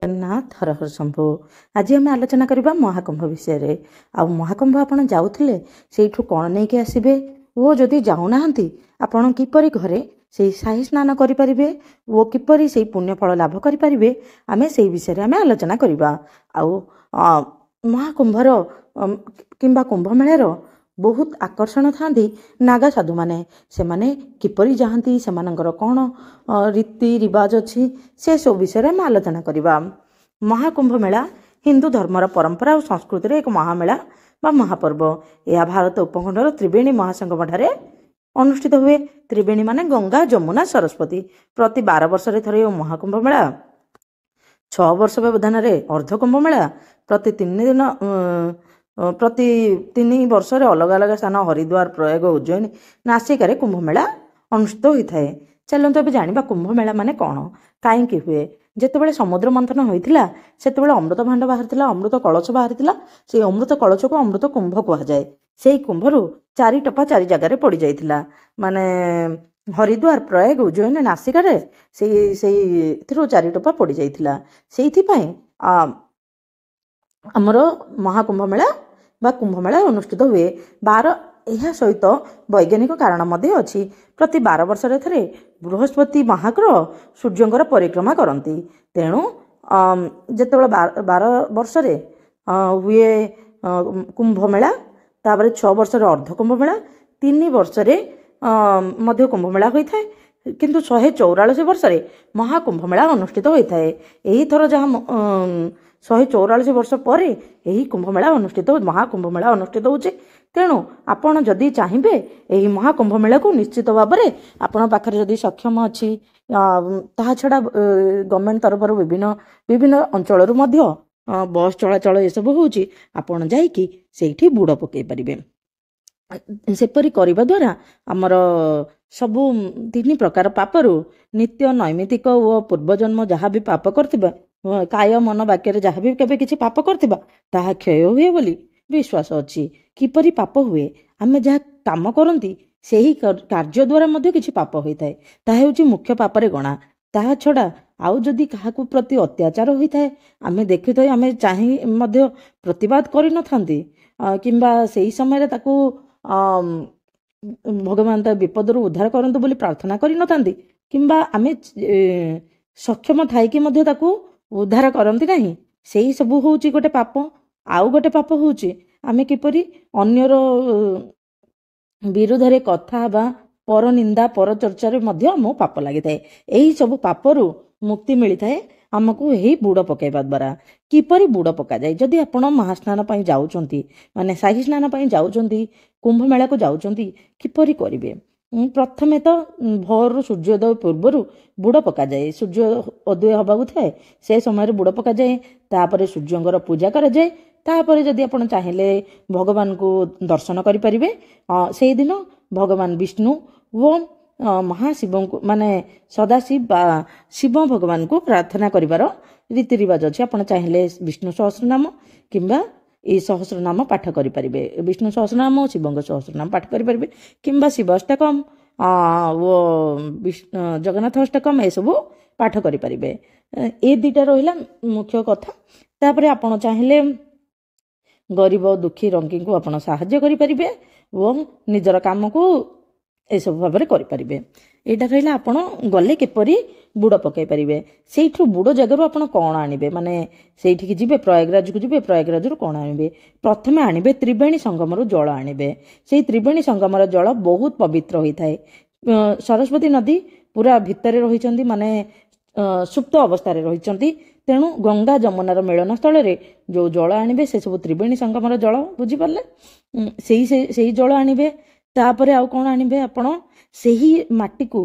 ଜଗନ୍ନାଥ ହର ହର ଶମ୍ଭୁ। ଆଜି ଆମେ ଆଲୋଚନା କରିବା ମହାକୁମ୍ଭ ବିଷୟରେ। ଆଉ ମହାକୁମ୍ଭ ଆପଣ ଯାଉଥିଲେ ସେଇଠୁ କ'ଣ ନେଇକି ଆସିବେ ଓ ଯଦି ଯାଉନାହାନ୍ତି ଆପଣ କିପରି ଘରେ ସେଇ ସାହି ସ୍ନାନ କରିପାରିବେ ଓ କିପରି ସେଇ ପୁଣ୍ୟ ଫଳ ଲାଭ କରିପାରିବେ, ଆମେ ସେଇ ବିଷୟରେ ଆମେ ଆଲୋଚନା କରିବା। ଆଉ ମହାକୁମ୍ଭର କିମ୍ବା କୁମ୍ଭମେଳାର ବହୁତ ଆକର୍ଷଣ ଥାନ୍ତି ନାଗା ସାଧୁମାନେ। ସେମାନେ କିପରି ଯାଆନ୍ତି, ସେମାନଙ୍କର କ'ଣ ରୀତି ରିବାଜ ଅଛି, ସେସବୁ ବିଷୟରେ ଆମେ ଆଲୋଚନା କରିବା। ମହାକୁମ୍ଭ ମେଳା ହିନ୍ଦୁ ଧର୍ମର ପରମ୍ପରା ଓ ସଂସ୍କୃତିର ଏକ ମହାମେଳା ବା ମହାପର୍ବ। ଏହା ଭାରତ ଉପଖଣ୍ଡର ତ୍ରିବେଣୀ ମହାସଙ୍ଗମଠାରେ ଅନୁଷ୍ଠିତ ହୁଏ। ତ୍ରିବେଣୀ ମାନେ ଗଙ୍ଗା, ଯମୁନା, ସରସ୍ୱତୀ। ପ୍ରତି 12 ବର୍ଷରେ ଥରେ ମହାକୁମ୍ଭ ମେଳା, 6 ବର୍ଷ ବ୍ୟବଧାନରେ ଅର୍ଦ୍ଧକୁମ୍ଭ ମେଳା, ପ୍ରତି 3 ବର୍ଷରେ ଅଲଗା ଅଲଗା ସ୍ଥାନ ହରିଦ୍ୱାର, ପ୍ରୟାଗ, ଉଜ୍ଜୟିନୀ, ନାସିକାରେ କୁମ୍ଭମେଳା ଅନୁଷ୍ଠିତ ହୋଇଥାଏ। ଚାଲନ୍ତୁ ଏବେ ଜାଣିବା କୁମ୍ଭମେଳା ମାନେ କ'ଣ, କାହିଁକି ହୁଏ। ଯେତେବେଳେ ସମୁଦ୍ର ମନ୍ଥନ ହୋଇଥିଲା ସେତେବେଳେ ଅମୃତ ଭାଣ୍ଡ ବାହାରିଥିଲା, ଅମୃତ କଳସ ବାହାରିଥିଲା। ସେଇ ଅମୃତ କଳସକୁ ଅମୃତ କୁମ୍ଭ କୁହାଯାଏ। ସେଇ କୁମ୍ଭରୁ 4 ଟୋପା 4 ଜାଗାରେ ପଡ଼ିଯାଇଥିଲା, ମାନେ ହରିଦ୍ୱାର, ପ୍ରୟାଗ, ଉଜ୍ଜୟିନୀ, ନାସିକାରେ ସେଇଥିରୁ 4 ଟୋପା ପଡ଼ିଯାଇଥିଲା। ସେଇଥିପାଇଁ ଆମର ମହାକୁମ୍ଭ ମେଳା ବା କୁମ୍ଭମେଳା ଅନୁଷ୍ଠିତ ହୁଏ। ଏହା ସହିତ ବୈଜ୍ଞାନିକ କାରଣ ମଧ୍ୟ ଅଛି। ପ୍ରତି 12 ବର୍ଷରେ ଥରେ ବୃହସ୍ପତି ମହାଗ୍ରହ ସୂର୍ଯ୍ୟଙ୍କର ପରିକ୍ରମା କରନ୍ତି। ତେଣୁ ଯେତେବେଳେ 12 ବର୍ଷରେ ହୁଏ କୁମ୍ଭମେଳା, ତାପରେ 6 ବର୍ଷରେ ଅର୍ଦ୍ଧକୁମ୍ଭମେଳା, 3 ବର୍ଷରେ ମଧ୍ୟ କୁମ୍ଭମେଳା ହୋଇଥାଏ। କିନ୍ତୁ 144 ବର୍ଷରେ ମହାକୁମ୍ଭମେଳା ଅନୁଷ୍ଠିତ ହୋଇଥାଏ। ଏହିଥର ଯାହା 144 ବର୍ଷ ପରେ ଏହି କୁମ୍ଭମେଳା ମହାକୁମ୍ଭମେଳା ଅନୁଷ୍ଠିତ ହେଉଛି। ତେଣୁ ଆପଣ ଯଦି ଚାହିଁବେ ଏହି ମହାକୁମ୍ଭମେଳାକୁ ନିଶ୍ଚିତ ଭାବରେ ଆପଣଙ୍କ ପାଖରେ ଯଦି ସକ୍ଷମ ଅଛି, ତାହା ଛଡ଼ା ଗଭର୍ଣ୍ଣମେଣ୍ଟ ତରଫରୁ ବିଭିନ୍ନ ଅଞ୍ଚଳରୁ ମଧ୍ୟ ବସ୍ ଚଳାଚଳ ଏସବୁ ହେଉଛି। ଆପଣ ଯାଇକି ସେଇଠି ବୁଡ଼ ପକାଇ ପାରିବେ। ସେପରି କରିବା ଦ୍ୱାରା ଆମର ସବୁ 3 ପ୍ରକାର ପାପରୁ ନିତ୍ୟ ନୈମିତିକ ଓ ପୂର୍ବଜନ୍ମ ଯାହା ବି ପାପ କରିଥିବା, କାୟ ମନ ବାକ୍ୟରେ ଯାହା ବି କେବେ କିଛି ପାପ କରିଥିବା ତାହା କ୍ଷୟ ହୁଏ ବୋଲି ବିଶ୍ୱାସ ଅଛି। କିପରି ପାପ ହୁଏ, ଆମେ ଯାହା କାମ କରନ୍ତି ସେହି କାର୍ଯ୍ୟ ଦ୍ୱାରା ମଧ୍ୟ କିଛି ପାପ ହୋଇଥାଏ। ତାହା ହେଉଛି ମୁଖ୍ୟ ପାପରେ ଗଣା। ତାହା ଛଡ଼ା ଆଉ ଯଦି କାହାକୁ ପ୍ରତି ଅତ୍ୟାଚାର ହୋଇଥାଏ, ଆମେ ଦେଖିଥାଏ, ଆମେ ଚାହିଁ ମଧ୍ୟ ପ୍ରତିବାଦ କରିନଥାନ୍ତି, କିମ୍ବା ସେହି ସମୟରେ ତାକୁ ଭଗବାନ ତା ବିପଦରୁ ଉଦ୍ଧାର କରନ୍ତୁ ବୋଲି ପ୍ରାର୍ଥନା କରିନଥାନ୍ତି, କିମ୍ବା ଆମେ ସକ୍ଷମ ଥାଇକି ମଧ୍ୟ ତାକୁ ଉଦ୍ଧାର କରନ୍ତି ନାହିଁ, ସେଇ ସବୁ ହେଉଛି ଗୋଟେ ପାପ। ଆଉ ଗୋଟେ ପାପ ହେଉଛି ଆମେ କିପରି ଅନ୍ୟର ବିରୁଦ୍ଧରେ କଥା ହେବା, ପରନିନ୍ଦା, ପରଚର୍ଚ୍ଚାରେ ମଧ୍ୟ ଆମକୁ ପାପ ଲାଗିଥାଏ। ଏହି ସବୁ ପାପରୁ ମୁକ୍ତି ମିଳିଥାଏ ଆମକୁ ଏହି ବୁଡ଼ ପକାଇବା ଦ୍ୱାରା। କିପରି ବୁଡ଼ ପକାଯାଏ, ଯଦି ଆପଣ ମହାସ୍ନାନ ପାଇଁ ଯାଉଛନ୍ତି, ମାନେ ସାହି ସ୍ନାନ ପାଇଁ ଯାଉଛନ୍ତି, କୁମ୍ଭମେଳାକୁ ଯାଉଛନ୍ତି, କିପରି କରିବେ। ପ୍ରଥମେ ତ ଭୋରରୁ ସୂର୍ଯ୍ୟୋଦୟ ପୂର୍ବରୁ ବୁଡ଼ ପକାଯାଏ। ସୂର୍ଯ୍ୟ ଉଦୟ ହେବାକୁ ଥାଏ ସେ ସମୟରେ ବୁଡ଼ ପକାଯାଏ। ତାପରେ ସୂର୍ଯ୍ୟଙ୍କର ପୂଜା କରାଯାଏ। ତାପରେ ଯଦି ଆପଣ ଚାହିଁଲେ ଭଗବାନଙ୍କୁ ଦର୍ଶନ କରିପାରିବେ। ସେଇଦିନ ଭଗବାନ ବିଷ୍ଣୁ ଓ ମହାଶିବଙ୍କୁ, ମାନେ ସଦାଶିବ ବା ଶିବ ଭଗବାନଙ୍କୁ ପ୍ରାର୍ଥନା କରିବାର ରୀତି ରିବାଜ ଅଛି। ଆପଣ ଚାହିଁଲେ ବିଷ୍ଣୁ ସହସ୍ରନାମ କିମ୍ବା ଏହି ସହସ୍ରନାମ ପାଠ କରିପାରିବେ। ବିଷ୍ଣୁ ସହସ୍ରନାମ ଓ ଶିବଙ୍କ ସହସ୍ରନାମ ପାଠ କରିପାରିବେ, କିମ୍ବା ଶିବ ଅଷ୍ଟକମ ଓ ଜଗନ୍ନାଥ ଅଷ୍ଟକମ ଏସବୁ ପାଠ କରିପାରିବେ। ଏ 2ଟା ରହିଲା ମୁଖ୍ୟ କଥା। ତାପରେ ଆପଣ ଚାହିଁଲେ ଗରିବ ଦୁଃଖୀ ରଙ୍କୀଙ୍କୁ ଆପଣ ସାହାଯ୍ୟ କରିପାରିବେ ଓ ନିଜର କାମକୁ ଏସବୁ ଭାବରେ କରିପାରିବେ। ଏଇଟା ରହିଲା ଆପଣ ଗଲେ କିପରି ବୁଡ଼ ପକାଇ ପାରିବେ। ସେଇଠୁ ବୁଡ଼ ଜାଗାରୁ ଆପଣ କ'ଣ ଆଣିବେ, ମାନେ ସେଇଠିକି ଯିବେ, ପ୍ରୟାଗରାଜକୁ ଯିବେ, ପ୍ରୟାଗରାଜରୁ କ'ଣ ଆଣିବେ। ପ୍ରଥମେ ଆଣିବେ ତ୍ରିବେଣୀ ସଙ୍ଗମରୁ ଜଳ ଆଣିବେ। ସେଇ ତ୍ରିବେଣୀ ସଙ୍ଗମର ଜଳ ବହୁତ ପବିତ୍ର ହୋଇଥାଏ। ସରସ୍ୱତୀ ନଦୀ ପୁରା ଭିତରେ ରହିଛନ୍ତି, ମାନେ ସୁପ୍ତ ଅବସ୍ଥାରେ ରହିଛନ୍ତି। ତେଣୁ ଗଙ୍ଗା ଯମୁନାର ମିଳନ ସ୍ଥଳରେ ଯେଉଁ ଜଳ ଆଣିବେ ସେସବୁ ତ୍ରିବେଣୀ ସଙ୍ଗମର ଜଳ, ବୁଝିପାରିଲେ। ସେଇ ଜଳ ଆଣିବେ। ତାପରେ ଆଉ କ'ଣ ଆଣିବେ, ଆପଣ ସେହି ମାଟିକୁ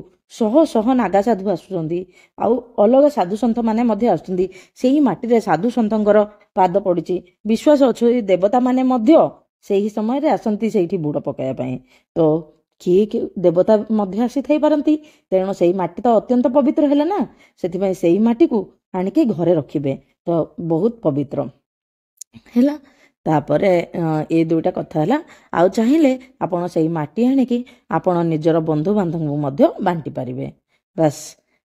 ଶହ ନାଗା ସାଧୁ ଆସୁଛନ୍ତି, ଆଉ ଅଲଗା ସାଧୁସନ୍ଥ ମାନେ ମଧ୍ୟ ଆସୁଛନ୍ତି। ସେହି ମାଟିରେ ସାଧୁସନ୍ଥଙ୍କର ପାଦ ପଡ଼ିଛି। ବିଶ୍ୱାସ ଅଛି ଦେବତାମାନେ ମଧ୍ୟ ସେହି ସମୟରେ ଆସନ୍ତି ସେଇଠି ବୁଡ଼ ପକାଇବା ପାଇଁ। ତ କିଏ ଦେବତା ମଧ୍ୟ ଆସିଥାଇପାରନ୍ତି। ତେଣୁ ସେଇ ମାଟି ତ ଅତ୍ୟନ୍ତ ପବିତ୍ର ହେଲା ନା, ସେଥିପାଇଁ ସେଇ ମାଟିକୁ ଆଣିକି ଘରେ ରଖିବେ, ତ ବହୁତ ପବିତ୍ର ହେଲା। ତାପରେ ଏ 2ଟା କଥା ହେଲା। ଆଉ ଚାହିଁଲେ ଆପଣ ସେଇ ମାଟି ଆଣିକି ଆପଣ ନିଜର ବନ୍ଧୁବାନ୍ଧବଙ୍କୁ ମଧ୍ୟ ବାଣ୍ଟି ପାରିବେ। ବାସ୍,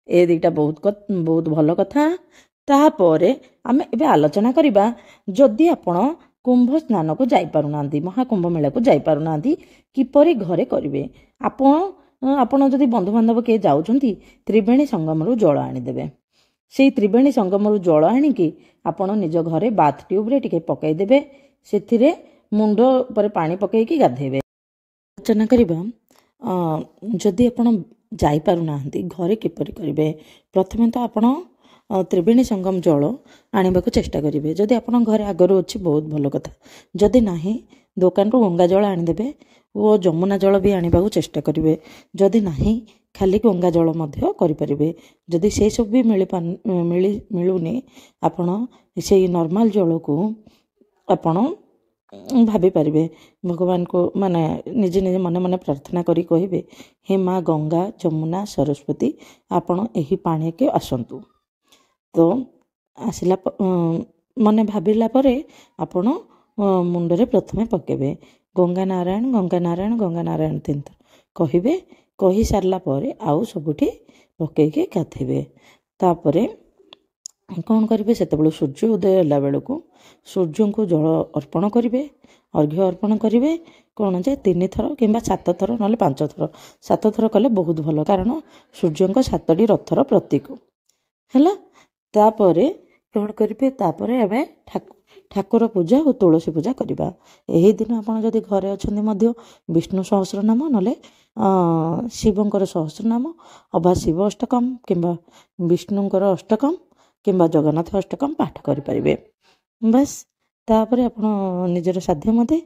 ଏ 2ଟା ବହୁତ ଭଲ କଥା। ତାପରେ ଆମେ ଏବେ ଆଲୋଚନା କରିବା, ଯଦି ଆପଣ କୁମ୍ଭ ସ୍ନାନକୁ ଯାଇପାରୁନାହାନ୍ତି, ମହାକୁମ୍ଭ ମେଳାକୁ ଯାଇପାରୁନାହାନ୍ତି, କିପରି ଘରେ କରିବେ। ଆପଣ ଯଦି ବନ୍ଧୁବାନ୍ଧବ କିଏ ଯାଉଛନ୍ତି, ତ୍ରିବେଣୀ ସଙ୍ଗମରୁ ଜଳ ଆଣିଦେବେ। ସେଇ ତ୍ରିବେଣୀ ସଙ୍ଗମରୁ ଜଳ ଆଣିକି ଆପଣ ନିଜ ଘରେ ବାଥ୍ ଟ୍ୟୁବ୍ରେ ଟିକେ ପକାଇଦେବେ। ସେଥିରେ ମୁଣ୍ଡ ଉପରେ ପାଣି ପକାଇକି ଗାଧେଇବେ। ଆଲୋଚନା କରିବା, ଯଦି ଆପଣ ଯାଇପାରୁନାହାନ୍ତି ଘରେ କିପରି କରିବେ। ପ୍ରଥମେ ତ ଆପଣ ତ୍ରିବେଣୀ ସଙ୍ଗମ ଜଳ ଆଣିବାକୁ ଚେଷ୍ଟା କରିବେ। ଯଦି ଆପଣଙ୍କ ଘରେ ଆଗରୁ ଅଛି ବହୁତ ଭଲ କଥା, ଯଦି ନାହିଁ ଦୋକାନରୁ ଗଙ୍ଗା ଜଳ ଆଣିଦେବେ ଓ ଯମୁନା ଜଳ ବି ଆଣିବାକୁ ଚେଷ୍ଟା କରିବେ। ଯଦି ନାହିଁ ଖାଲି ଗଙ୍ଗା ଜଳ ମଧ୍ୟ କରିପାରିବେ। ଯଦି ସେସବୁ ବି ମିଳୁନି, ଆପଣ ସେଇ ନର୍ମାଲ ଜଳକୁ ଆପଣ ଭାବିପାରିବେ, ଭଗବାନଙ୍କୁ ମାନେ ନିଜେ ନିଜେ ମନେ ମନେ ପ୍ରାର୍ଥନା କରି କହିବେ, ହେ ମା ଗଙ୍ଗା, ଯମୁନା, ସରସ୍ୱତୀ, ଆପଣ ଏହି ପାଣିକି ଆସନ୍ତୁ। ତ ଆସିଲା ମନେ ଭାବିଲା ପରେ ଆପଣ ମୁଣ୍ଡରେ ପ୍ରଥମେ ପକାଇବେ ଗଙ୍ଗା ନାରାୟଣ ଗଙ୍ଗା ନାରାୟଣ ଗଙ୍ଗା ନାରାୟଣ 3 ଥର କହିବେ। କହିସାରିଲା ପରେ ଆଉ ସବୁଠି ପକାଇକି ଗାଧେଇବେ। ତାପରେ କ'ଣ କରିବେ, ସେତେବେଳେ ସୂର୍ଯ୍ୟ ଉଦୟ ହେଲା ବେଳକୁ ସୂର୍ଯ୍ୟଙ୍କୁ ଜଳ ଅର୍ପଣ କରିବେ, ଅର୍ଘ୍ୟ ଅର୍ପଣ କରିବେ। କ'ଣ ଯେ 3 ଥର କିମ୍ବା 7 ଥର ନହେଲେ 5 ଥର, 7 ଥର କଲେ ବହୁତ ଭଲ, କାରଣ ସୂର୍ଯ୍ୟଙ୍କ 7ଟି ରଥର ପ୍ରତୀକ ହେଲା। ତାପରେ କ'ଣ କରିବେ, ତାପରେ ଆମେ ଠାକୁର ପୂଜା ଓ ତୁଳସୀ ପୂଜା କରିବା। ଏହି ଦିନ ଆପଣ ଯଦି ଘରେ ଅଛନ୍ତି ମଧ୍ୟ ବିଷ୍ଣୁ ସହସ୍ରନାମ ନହେଲେ ଶିବଙ୍କର ସହସ୍ରନାମ ଅବା ଶିବ ଅଷ୍ଟକମ କିମ୍ବା ବିଷ୍ଣୁଙ୍କର ଅଷ୍ଟକମ କିମ୍ବା ଜଗନ୍ନାଥ ଅଷ୍ଟକମ ପାଠ କରିପାରିବେ। ବାସ୍, ତାପରେ ଆପଣ ନିଜର ସାଧ୍ୟ ମତେ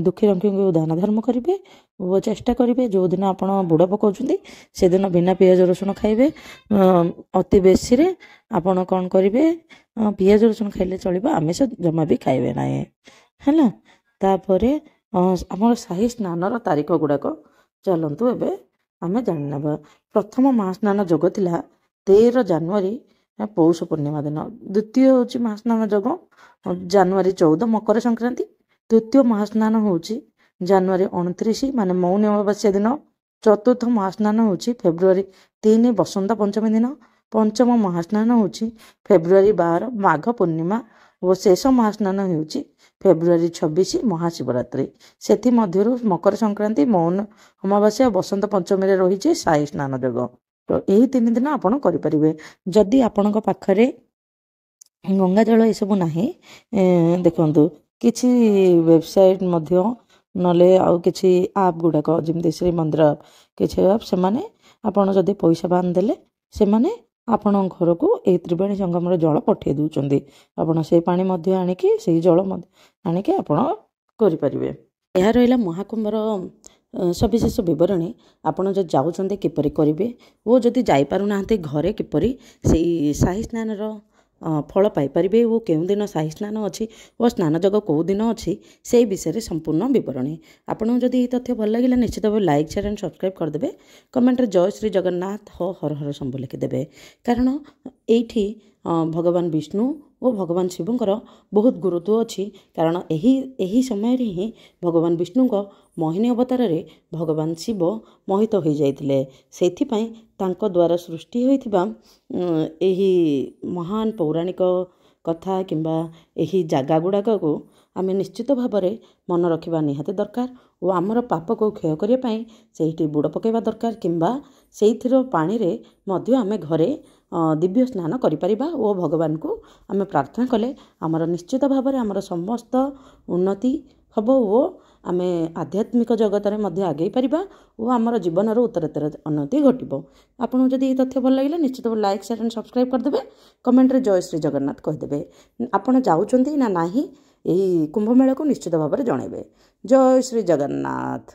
ଦୁଃଖୀ ରଙ୍କୀଙ୍କୁ ଦାନ ଧର୍ମ କରିବେ ଓ ଚେଷ୍ଟା କରିବେ ଯେଉଁଦିନ ଆପଣ ବୁଡ଼ ପକାଉଛନ୍ତି ସେଦିନ ବିନା ପିଆଜ ରସୁଣ ଖାଇବେ। ଅତି ବେଶୀରେ ଆପଣ କ'ଣ କରିବେ, ପିଆଜ ରସୁଣ ଖାଇଲେ ଚଳିବ, ଆମିଷ ଜମା ବି ଖାଇବେ ନାହିଁ ହେଲା। ତାପରେ ଆମର ସାହି ସ୍ନାନର ତାରିଖ ଗୁଡ଼ାକ ଚାଲନ୍ତୁ ଏବେ ଆମେ ଜାଣିନେବା। ପ୍ରଥମ ମହାସ୍ନାନ ଯୋଗ ଥିଲା 13 ଜାନୁଆରୀ ପୌଷ ପୂର୍ଣ୍ଣିମା ଦିନ। ଦ୍ୱିତୀୟ ହେଉଛି ମହାସ୍ନାନ ଯୋଗ ଜାନୁଆରୀ 14 ମକର ସଂକ୍ରାନ୍ତି। ତୃତୀୟ ମହାସ୍ନାନ ହେଉଛି ଜାନୁଆରୀ 29 ମାନେ ମୌନି ଅମାବାସ୍ୟା ଦିନ। ଚତୁର୍ଥ ମହାସ୍ନାନ ହେଉଛି ଫେବୃଆରୀ 3 ବସନ୍ତ ପଞ୍ଚମୀ ଦିନ। ପଞ୍ଚମ ମହାସ୍ନାନ ହେଉଛି ଫେବୃଆରୀ 12 ମାଘ ପୂର୍ଣ୍ଣିମା ଓ ଶେଷ ମହାସ୍ନାନ ହେଉଛି ଫେବୃଆରୀ 26 ମହାଶିବରାତ୍ରି। ସେଥିମଧ୍ୟରୁ ମକର ସଂକ୍ରାନ୍ତି, ମୌନ ଅମାବାସ୍ୟା, ବସନ୍ତ ପଞ୍ଚମୀରେ ରହିଛି ସାହି ସ୍ନାନ ଯୋଗ। ତ ଏହି 3 ଦିନ ଆପଣ କରିପାରିବେ। ଯଦି ଆପଣଙ୍କ ପାଖରେ ଗଙ୍ଗା ଜଳ ଏସବୁ ନାହିଁ, ଦେଖନ୍ତୁ କିଛି ୱେବସାଇଟ୍ ମଧ୍ୟ ନହେଲେ ଆଉ କିଛି ଆପ୍ ଗୁଡ଼ାକ ଯେମିତି ଶ୍ରୀମନ୍ଦିର କିଛି ଆପ୍, ସେମାନେ ଆପଣ ଯଦି ପଇସା ବାନ୍ଧିଦେଲେ ସେମାନେ ଆପଣଙ୍କ ଘରକୁ ଏହି ତ୍ରିବେଣୀ ସଙ୍ଗମର ଜଳ ପଠାଇ ଦେଉଛନ୍ତି। ଆପଣ ସେଇ ପାଣି ମଧ୍ୟ ଆଣିକି ସେଇ ଜଳ ମଧ୍ୟ ଆଣିକି ଆପଣ କରିପାରିବେ। ଏହା ରହିଲା ମହାକୁମ୍ଭର ସବିଶେଷ ବିବରଣୀ। ଆପଣ ଯଦି ଯାଉଛନ୍ତି କିପରି କରିବେ ଓ ଯଦି ଯାଇପାରୁନାହାନ୍ତି ଘରେ କିପରି ସେଇ ସାହି ସ୍ନାନର ଫଳ ପାଇପାରିବେ ଓ କେଉଁ ଦିନ ସାହି ସ୍ନାନ ଅଛି ଓ ସ୍ନାନ ଯୋଗ କେଉଁ ଦିନ ଅଛି ସେହି ବିଷୟରେ ସମ୍ପୂର୍ଣ୍ଣ ବିବରଣୀ। ଆପଣଙ୍କୁ ଯଦି ଏହି ତଥ୍ୟ ଭଲ ଲାଗିଲା ନିଶ୍ଚିତ ଭାବେ ଲାଇକ୍, ସେୟାର ଆଣ୍ଡ ସବସ୍କ୍ରାଇବ୍ କରିଦେବେ। କମେଣ୍ଟରେ ଜୟ ଶ୍ରୀ ଜଗନ୍ନାଥ ହର ହର ଶମ୍ଭୁ ଲେଖିଦେବେ। କାରଣ ଏଇଠି ଭଗବାନ ବିଷ୍ଣୁ ଓ ଭଗବାନ ଶିବଙ୍କର ବହୁତ ଗୁରୁତ୍ୱ ଅଛି। କାରଣ ଏହି ସମୟରେ ହିଁ ଭଗବାନ ବିଷ୍ଣୁଙ୍କ ମୋହିନୀ ଅବତାରରେ ଭଗବାନ ଶିବ ମୋହିତ ହୋଇଯାଇଥିଲେ। ସେଥିପାଇଁ ତାଙ୍କ ଦ୍ୱାରା ସୃଷ୍ଟି ହୋଇଥିବା ଏହି ମହାନ ପୌରାଣିକ କଥା କିମ୍ବା ଏହି ଜାଗା ଗୁଡ଼ାକକୁ ଆମେ ନିଶ୍ଚିତ ଭାବରେ ମନେ ରଖିବା ନିହାତି ଦରକାର ଓ ଆମର ପାପକୁ କ୍ଷୟ କରିବା ପାଇଁ ସେଇଠି ବୁଡ଼ ପକାଇବା ଦରକାର କିମ୍ବା ସେଇଥିର ପାଣିରେ ମଧ୍ୟ ଆମେ ଘରେ ଦିବ୍ୟ ସ୍ନାନ କରିପାରିବା ଓ ଭଗବାନଙ୍କୁ ଆମେ ପ୍ରାର୍ଥନା କଲେ ଆମର ନିଶ୍ଚିତ ଭାବରେ ଆମର ସମସ୍ତ ଉନ୍ନତି ହେବ ଓ ଆମେ ଆଧ୍ୟାତ୍ମିକ ଜଗତରେ ମଧ୍ୟ ଆଗେଇ ପାରିବା ଓ ଆମର ଜୀବନର ଉତ୍ତରୋତ୍ତର ଉନ୍ନତି ଘଟିବ। ଆପଣଙ୍କୁ ଯଦି ଏହି ତଥ୍ୟ ଭଲ ଲାଗିଲା ନିଶ୍ଚିତ ଭାବେ ଲାଇକ୍, ସେୟାର ଆଣ୍ଡ ସବସ୍କ୍ରାଇବ୍ କରିଦେବେ। କମେଣ୍ଟରେ ଜୟ ଶ୍ରୀ ଜଗନ୍ନାଥ କହିଦେବେ। ଆପଣ ଯାଉଛନ୍ତି ନା ନାହିଁ ଏହି କୁମ୍ଭମେଳାକୁ ନିଶ୍ଚିତ ଭାବରେ ଜଣାଇବେ। ଜୟ ଶ୍ରୀ ଜଗନ୍ନାଥ।